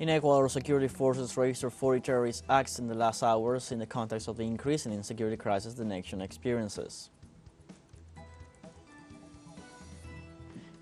In Ecuador, security forces registered 40 terrorist acts in the last hours in the context of the increasing insecurity crisis the nation experiences.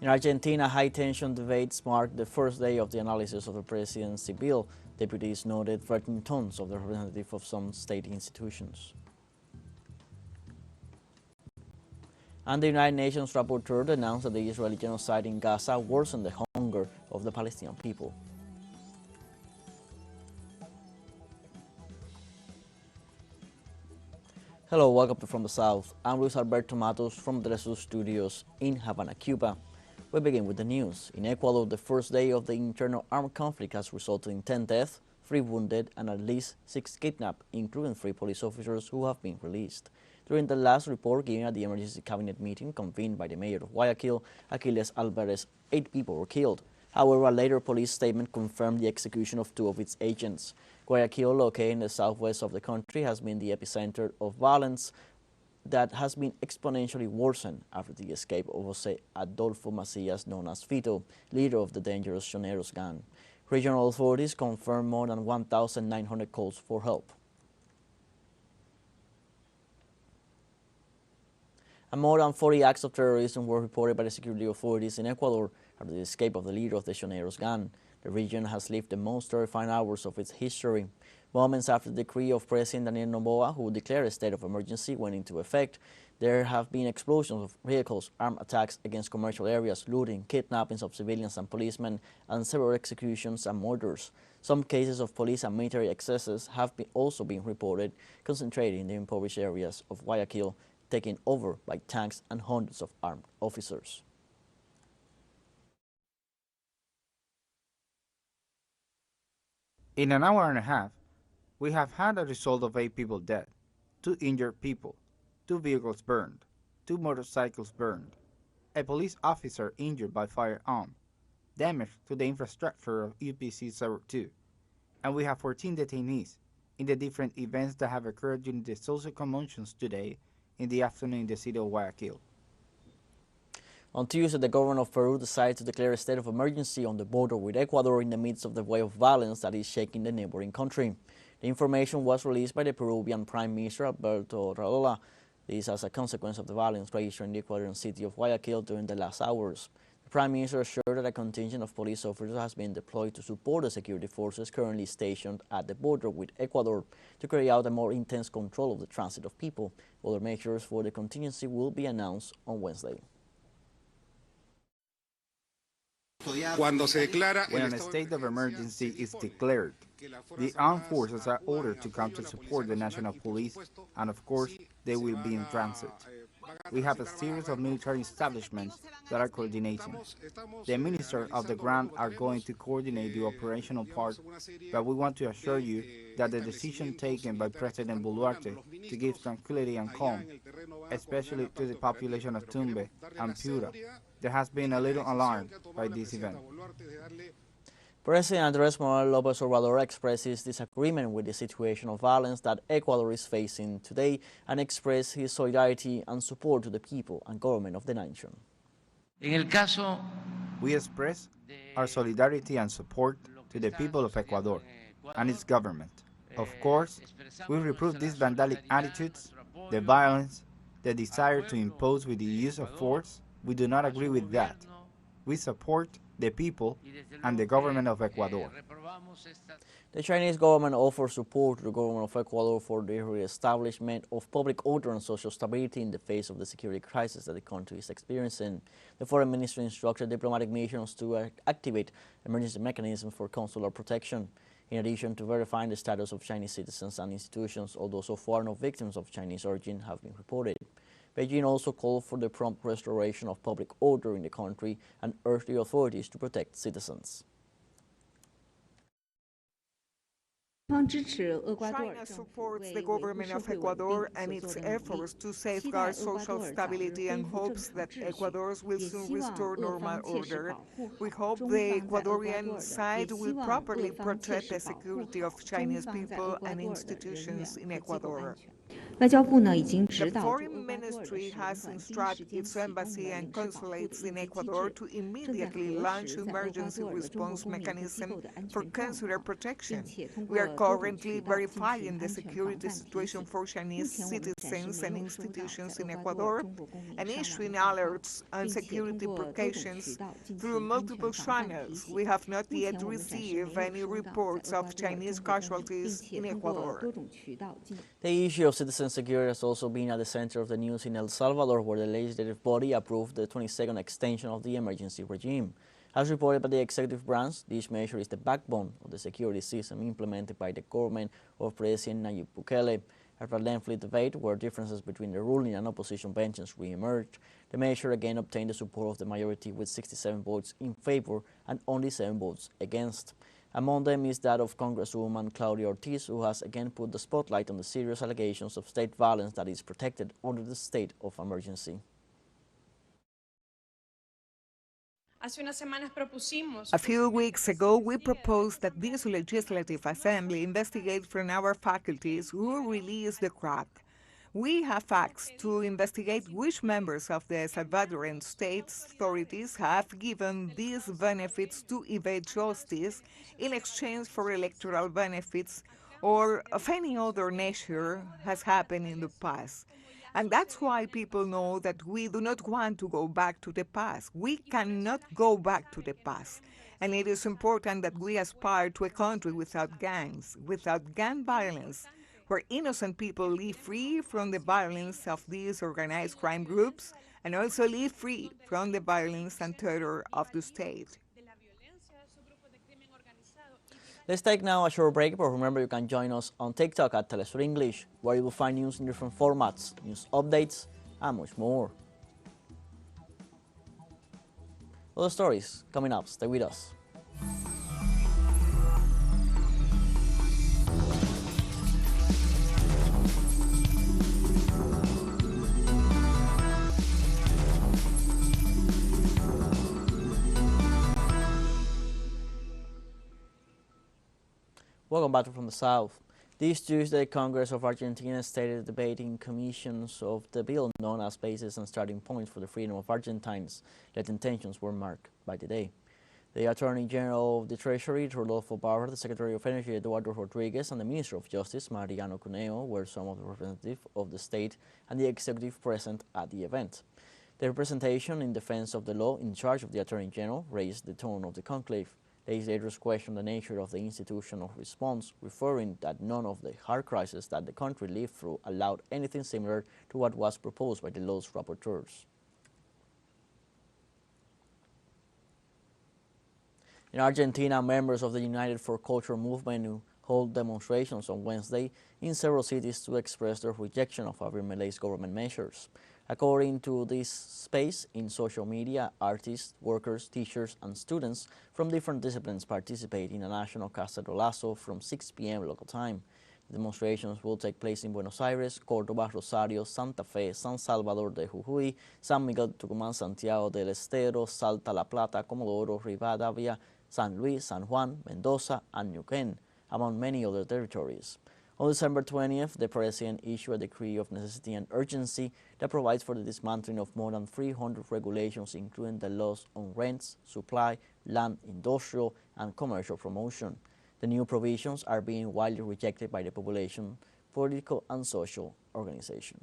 In Argentina, high-tension debates marked the first day of the analysis of the presidency bill. Deputies noted threatening tones of the representative of some state institutions. And the United Nations rapporteur denounced that the Israeli genocide in Gaza worsened the hunger of the Palestinian people. Hello, welcome to From the South. I'm Luis Alberto Matos from the TeleSUR studios in Havana, Cuba. We begin with the news. In Ecuador, the first day of the internal armed conflict has resulted in 10 deaths, 3 wounded, and at least 6 kidnapped, including 3 police officers who have been released. During the last report given at the emergency cabinet meeting convened by the mayor of Guayaquil, Aquiles Alvarez, 8 people were killed. However, a later police statement confirmed the execution of 2 of its agents. Guayaquil, located in the southwest of the country, has been the epicenter of violence that has been exponentially worsened after the escape of Jose Adolfo Macias, known as Fito, leader of the dangerous Sioneros gang. Regional authorities confirmed more than 1,900 calls for help. And more than 40 acts of terrorism were reported by the security authorities in Ecuador after the escape of the leader of the Sioneros gang. The region has lived the most terrifying hours of its history. Moments after the decree of President Daniel Noboa, who declared a state of emergency, went into effect, there have been explosions of vehicles, armed attacks against commercial areas, looting, kidnappings of civilians and policemen, and several executions and murders. Some cases of police and military excesses have also been reported, concentrated in the impoverished areas of Guayaquil, taken over by tanks and hundreds of armed officers. In an hour and a half, we have had a result of 8 people dead, 2 injured people, 2 vehicles burned, 2 motorcycles burned, a police officer injured by firearm, damage to the infrastructure of UPC Server 2, and we have 14 detainees in the different events that have occurred during the social commotions today in the afternoon in the city of Guayaquil. On Tuesday, the government of Peru decided to declare a state of emergency on the border with Ecuador in the midst of the wave of violence that is shaking the neighboring country. The information was released by the Peruvian Prime Minister Alberto Radola. This as a consequence of the violence registered in the Ecuadorian city of Guayaquil during the last hours. The Prime Minister assured that a contingent of police officers has been deployed to support the security forces currently stationed at the border with Ecuador to carry out a more intense control of the transit of people. Other measures for the contingency will be announced on Wednesday. When a state of emergency is declared, the armed forces are ordered to come to support the national police, and of course, they will be in transit. We have a series of military establishments that are coordinating. The ministers of the ground are going to coordinate the operational part, but we want to assure you that the decision taken by President Boluarte to give tranquility and calm, especially to the population of Tumbes and Piura, there has been a little alarm by this event. President Andrés Manuel López Obrador expressed his disagreement with the situation of violence that Ecuador is facing today and expressed his solidarity and support to the people and government of the nation. We express our solidarity and support to the people of Ecuador and its government. Of course, we reprove these vandalic attitudes, the violence, the desire to impose with the use of force. We do not agree with that. We support the people and the government of Ecuador. The Chinese government offers support to the government of Ecuador for the re-establishment of public order and social stability in the face of the security crisis that the country is experiencing. The foreign ministry instructed diplomatic missions to activate emergency mechanisms for consular protection. In addition to verifying the status of Chinese citizens and institutions, although so far no victims of Chinese origin have been reported. Beijing also called for the prompt restoration of public order in the country and urged the authorities to protect citizens. China supports the government of Ecuador and its efforts to safeguard social stability and hopes that Ecuador will soon restore normal order. We hope the Ecuadorian side will properly protect the security of Chinese people and institutions in Ecuador. The Foreign Ministry has instructed its embassy and consulates in Ecuador to immediately launch emergency response mechanism for consular protection. We are currently verifying the security situation for Chinese citizens and institutions in Ecuador and issuing alerts on security precautions through multiple channels. We have not yet received any reports of Chinese casualties in Ecuador. The issue of citizen security has also been at the center of the news in El Salvador, where the legislative body approved the 22nd extension of the emergency regime. As reported by the executive branch, this measure is the backbone of the security system implemented by the government of President Nayib Bukele. After a lengthy debate where differences between the ruling and opposition benches re-emerged, the measure again obtained the support of the majority with 67 votes in favor and only 7 votes against. Among them is that of Congresswoman Claudia Ortiz, who has again put the spotlight on the serious allegations of state violence that is protected under the state of emergency. A few weeks ago, we proposed that this legislative assembly investigate from our faculties who released the crack. We have facts to investigate which members of the Salvadoran state authorities have given these benefits to evade justice in exchange for electoral benefits or of any other nature has happened in the past. And that's why people know that we do not want to go back to the past. We cannot go back to the past. And it is important that we aspire to a country without gangs, without gang violence, where innocent people live free from the violence of these organized crime groups and also live free from the violence and terror of the state. Let's take now a short break, but remember you can join us on TikTok at TeleSUR English, where you will find news in different formats, news updates, and much more. Other stories coming up. Stay with us. Welcome back from the South. This Tuesday, Congress of Argentina started debating commissions of the bill known as Bases and Starting Points for the Freedom of Argentines, that intentions were marked by the day. The Attorney General of the Treasury, Rodolfo Barber, the Secretary of Energy, Eduardo Rodriguez, and the Minister of Justice, Mariano Cuneo, were some of the representatives of the state and the executive present at the event. The representation in defense of the law in charge of the Attorney General raised the tone of the conclave. Legislators questioned the nature of the institutional response, referring that none of the hard crises that the country lived through allowed anything similar to what was proposed by the law's rapporteurs. In Argentina, members of the United for Culture movement hold demonstrations on Wednesday in several cities to express their rejection of Javier Milei's government measures. According to this space, in social media, artists, workers, teachers, and students from different disciplines participate in a national cacerolazo from 6 p.m. local time. The demonstrations will take place in Buenos Aires, Córdoba, Rosario, Santa Fe, San Salvador de Jujuy, San Miguel de Tucumán, Santiago del Estero, Salta, La Plata, Comodoro, Rivadavia, San Luis, San Juan, Mendoza, and Neuquén, among many other territories. On December 20th, the President issued a decree of necessity and urgency that provides for the dismantling of more than 300 regulations, including the laws on rents, supply, land, industrial, and commercial promotion. The new provisions are being widely rejected by the population, political, and social organizations.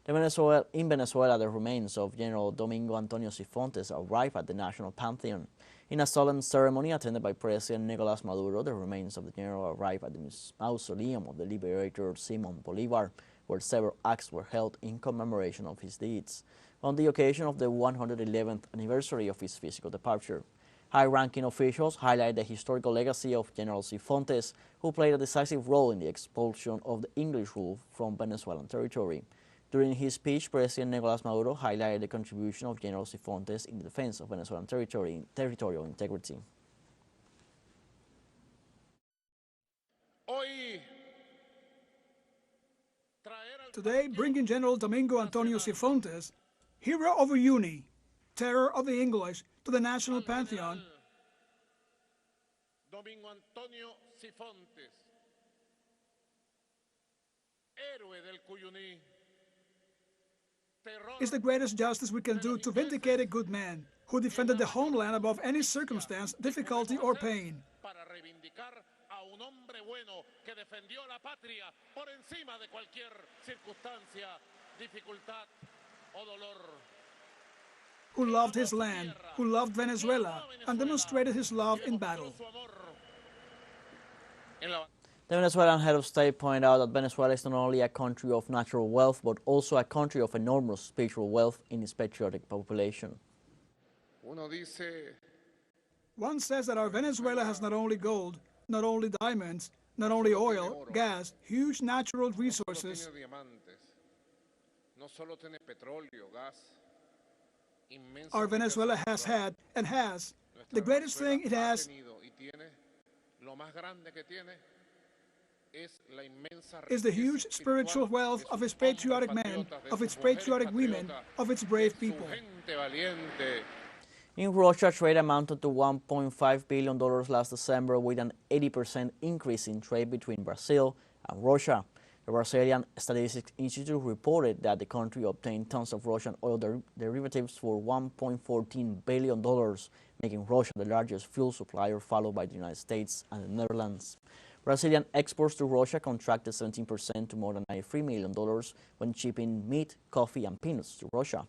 In Venezuela, the remains of General Domingo Antonio Cifuentes arrived at the National Pantheon. In a solemn ceremony attended by President Nicolas Maduro, the remains of the general arrived at the mausoleum of the liberator Simón Bolívar, where several acts were held in commemoration of his deeds, on the occasion of the 111th anniversary of his physical departure. High-ranking officials highlight the historical legacy of General Cifuentes, who played a decisive role in the expulsion of the English rule from Venezuelan territory. During his speech, President Nicolas Maduro highlighted the contribution of General Cifuentes in the defense of Venezuelan territorial integrity. Today, bringing General Domingo Antonio Cifuentes, hero of Uyuni, terror of the English, to the national pantheon, Domingo Antonio Cifuentes, It's the greatest justice we can do to vindicate a good man who defended the homeland above any circumstance, difficulty, or pain. Who loved his land, who loved Venezuela, and demonstrated his love in battle. The Venezuelan head of state pointed out that Venezuela is not only a country of natural wealth, but also a country of enormous spiritual wealth in its patriotic population. One says that our Venezuela has not only gold, not only diamonds, not only oil, gas, huge natural resources. Our Venezuela has had and has. The greatest thing it has is the huge spiritual wealth of its patriotic men, of its patriotic women, of its brave people. In Russia, trade amounted to $1.5 billion last December, with an 80% increase in trade between Brazil and Russia. The Brazilian Statistics Institute reported that the country obtained tons of Russian oil derivatives for $1.14 billion, making Russia the largest fuel supplier, followed by the United States and the Netherlands. Brazilian exports to Russia contracted 17% to more than $93 million when shipping meat, coffee, and peanuts to Russia.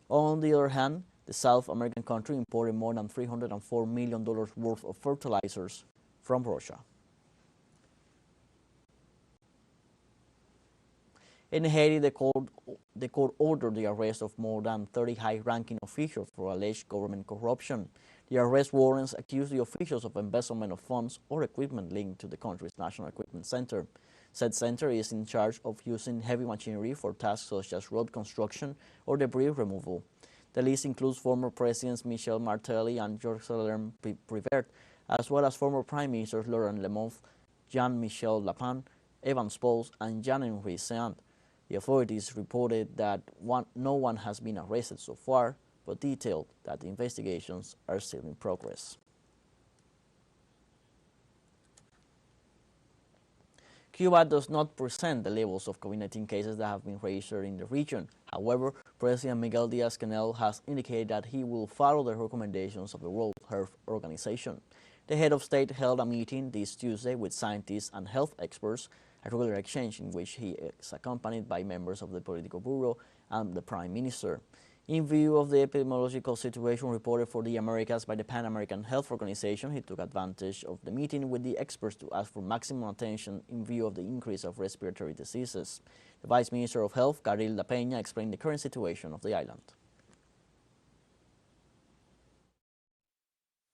On the other hand, the South American country imported more than $304 million worth of fertilizers from Russia. In Haiti, the court ordered the arrest of more than 30 high-ranking officials for alleged government corruption. The arrest warrants accuse the officials of embezzlement of funds or equipment linked to the country's National Equipment Center. Said center is in charge of using heavy machinery for tasks such as road construction or debris removal. The list includes former presidents Michel Martelly and Jean Privert, as well as former Prime Ministers Laurent Lemaitre, Jean-Michel Lapin, Evans Pauls, and Jean-Henri Séant. The authorities reported that no one has been arrested so far, but detailed that the investigations are still in progress. Cuba does not present the levels of COVID-19 cases that have been registered in the region. However, President Miguel Díaz-Canel has indicated that he will follow the recommendations of the World Health Organization. The head of state held a meeting this Tuesday with scientists and health experts, a regular exchange in which he is accompanied by members of the Political Bureau and the Prime Minister. In view of the epidemiological situation reported for the Americas by the Pan American Health Organization, he took advantage of the meeting with the experts to ask for maximum attention in view of the increase of respiratory diseases. The Vice Minister of Health, Gabriel La Peña, explained the current situation of the island.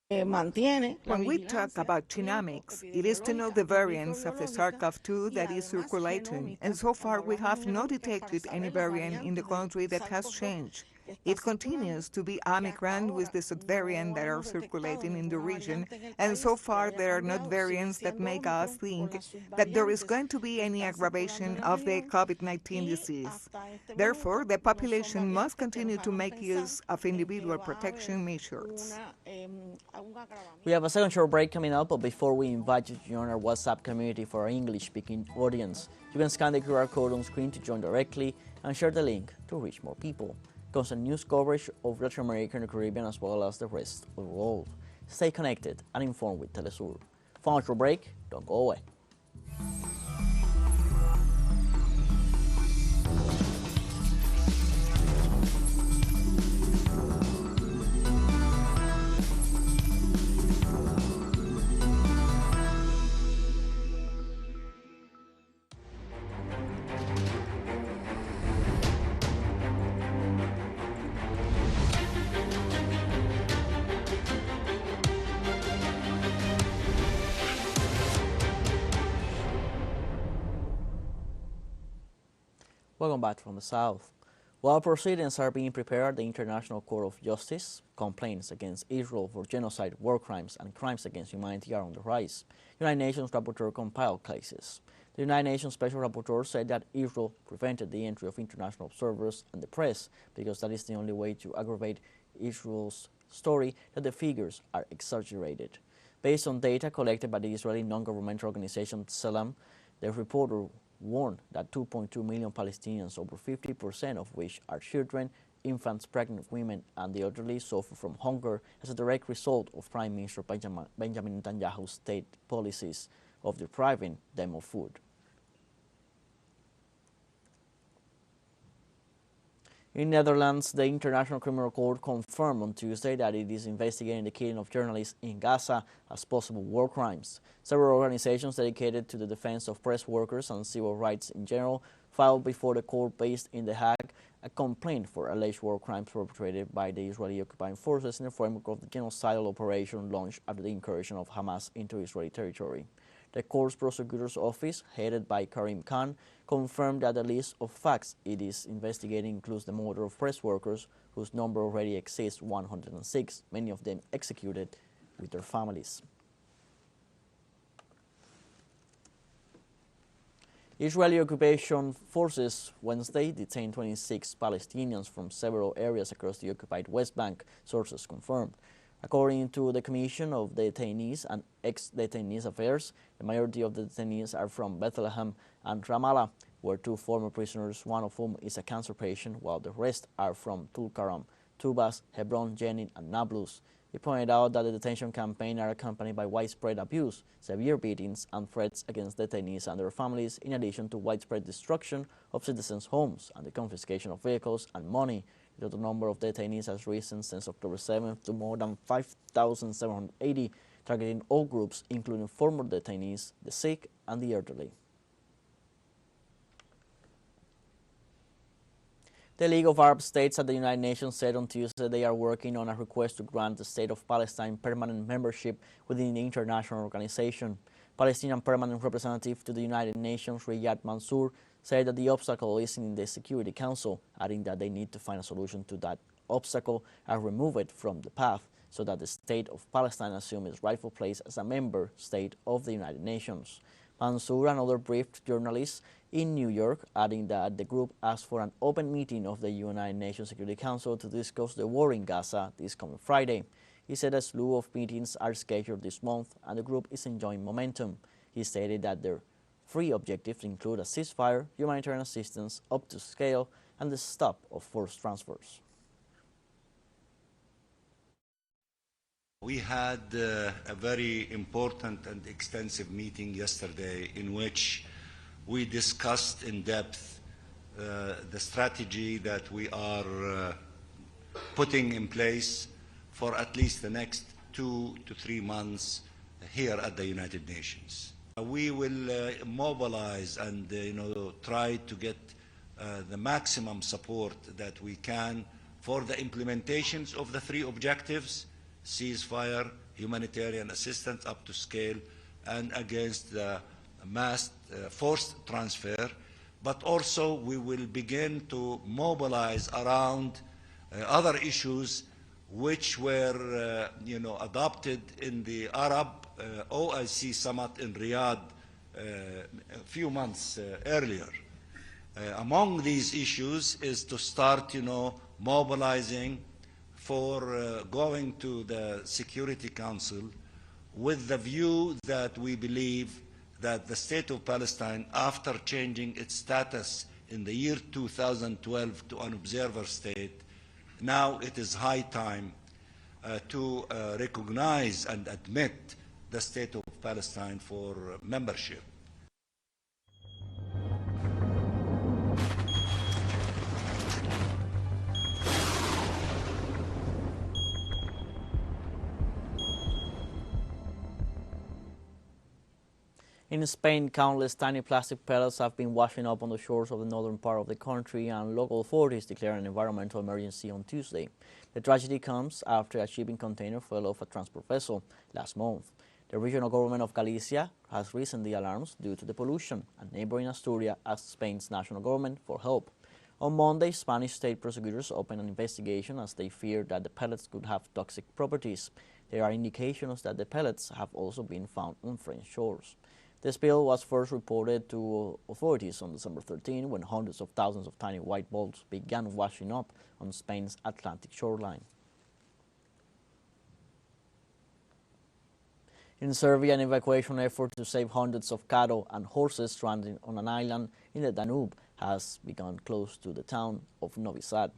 When we talk about genomics, it is to know the variants of the SARS-CoV-2 that is circulating, and so far we have not detected any variant in the country that has changed. It continues to be Omicron with the subvariant that are circulating in the region, and so far there are not variants that make us think that there is going to be any aggravation of the COVID-19 disease. Therefore, the population must continue to make use of individual protection measures. We have a second short break coming up, but before we invite you to join our WhatsApp community for our English-speaking audience, you can scan the QR code on screen to join directly and share the link to reach more people. Constant news coverage of Latin America and the Caribbean as well as the rest of the world. Stay connected and informed with TeleSUR. Final short break, don't go away. Welcome back from the South. While proceedings are being prepared at the International Court of Justice, complaints against Israel for genocide, war crimes, and crimes against humanity are on the rise. United Nations rapporteur compiled cases. The United Nations Special Rapporteur said that Israel prevented the entry of international observers and the press because that is the only way to aggravate Israel's story that the figures are exaggerated. Based on data collected by the Israeli non-governmental organization Tselem, the reporter warned that 2.2 million Palestinians, over 50% of which are children, infants, pregnant women, and the elderly, suffer from hunger as a direct result of Prime Minister Benjamin Netanyahu's state policies of depriving them of food. In Netherlands, the International Criminal Court confirmed on Tuesday that it is investigating the killing of journalists in Gaza as possible war crimes. Several organizations dedicated to the defense of press workers and civil rights in general filed before the court based in The Hague a complaint for alleged war crimes perpetrated by the Israeli occupying forces in the framework of the genocidal operation launched after the incursion of Hamas into Israeli territory. The court's prosecutor's office, headed by Karim Khan, confirmed that the list of facts it is investigating includes the murder of press workers, whose number already exceeds 106, many of them executed with their families. Israeli occupation forces Wednesday detained 26 Palestinians from several areas across the occupied West Bank, sources confirmed. According to the Commission of Detainees and Ex-Detainees Affairs, the majority of the detainees are from Bethlehem and Ramallah, where two former prisoners, one of whom is a cancer patient, while the rest are from Tulkarm, Tubas, Hebron, Jenin, and Nablus. He pointed out that the detention campaign are accompanied by widespread abuse, severe beatings, and threats against detainees and their families, in addition to widespread destruction of citizens' homes and the confiscation of vehicles and money. The total number of detainees has risen since October 7th to more than 5,780, targeting all groups, including former detainees, the sick, and the elderly. The League of Arab States at the United Nations said on Tuesday they are working on a request to grant the State of Palestine permanent membership within the international organization. Palestinian permanent representative to the United Nations, Riyad Mansour, said that the obstacle is in the Security Council, adding that they need to find a solution to that obstacle and remove it from the path so that the State of Palestine assume its rightful place as a member state of the United Nations. Mansour and others briefed journalists in New York, adding that the group asked for an open meeting of the United Nations Security Council to discuss the war in Gaza this coming Friday. He said a slew of meetings are scheduled this month and the group is enjoying momentum. He stated that their three objectives include a ceasefire, humanitarian assistance up to scale, and the stop of forced transfers. We had a very important and extensive meeting yesterday in which we discussed in depth the strategy that we are putting in place for at least the next 2 to 3 months here at the United Nations. We will mobilize and try to get the maximum support that we can for the implementations of the three objectives: ceasefire, humanitarian assistance up to scale, and against the mass forced transfer. But also we will begin to mobilize around other issues which were adopted in the Arab OIC summit in Riyadh a few months earlier. Among these issues is to start mobilizing for going to the Security Council with the view that we believe that the State of Palestine, after changing its status in the year 2012 to an observer state, now it is high time to recognize and admit the State of Palestine for membership. In Spain, countless tiny plastic pellets have been washing up on the shores of the northern part of the country, and local authorities declared an environmental emergency on Tuesday. The tragedy comes after a shipping container fell off a transport vessel last month. The regional government of Galicia has risen the alarms due to the pollution, and neighboring Asturias asked Spain's national government for help. On Monday, Spanish state prosecutors opened an investigation as they feared that the pellets could have toxic properties. There are indications that the pellets have also been found on French shores. The spill was first reported to authorities on December 13 when hundreds of thousands of tiny white balls began washing up on Spain's Atlantic shoreline. In Serbia, an evacuation effort to save hundreds of cattle and horses stranded on an island in the Danube has begun close to the town of Novi Sad.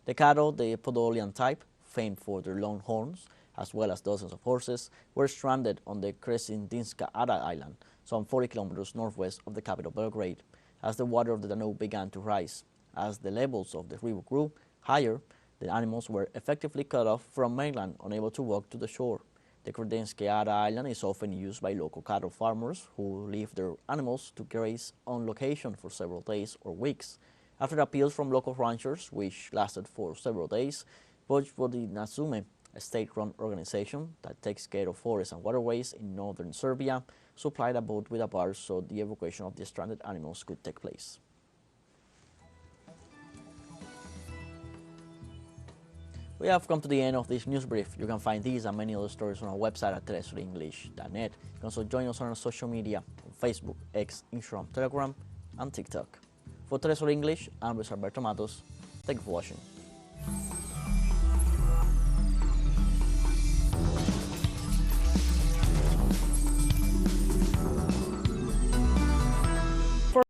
The cattle, the Podolian type, famed for their long horns, as well as dozens of horses, were stranded on the Kresindinska Ada island, some 40 kilometers northwest of the capital Belgrade, as the water of the Danube began to rise. As the levels of the river grew higher, the animals were effectively cut off from mainland, unable to walk to the shore. The Kresindinska Ada island is often used by local cattle farmers who leave their animals to graze on location for several days or weeks. After appeals from local ranchers, which lasted for several days, Vojvodinazume, a state-run organization that takes care of forests and waterways in northern Serbia, supplied a boat with a barge so the evacuation of the stranded animals could take place. We have come to the end of this news brief. You can find these and many other stories on our website at telesurenglish.net. You can also join us on our social media on Facebook, X, Instagram, Telegram, and TikTok. For TeleSUR English, I'm Luis Alberto Matos. Thank you for watching.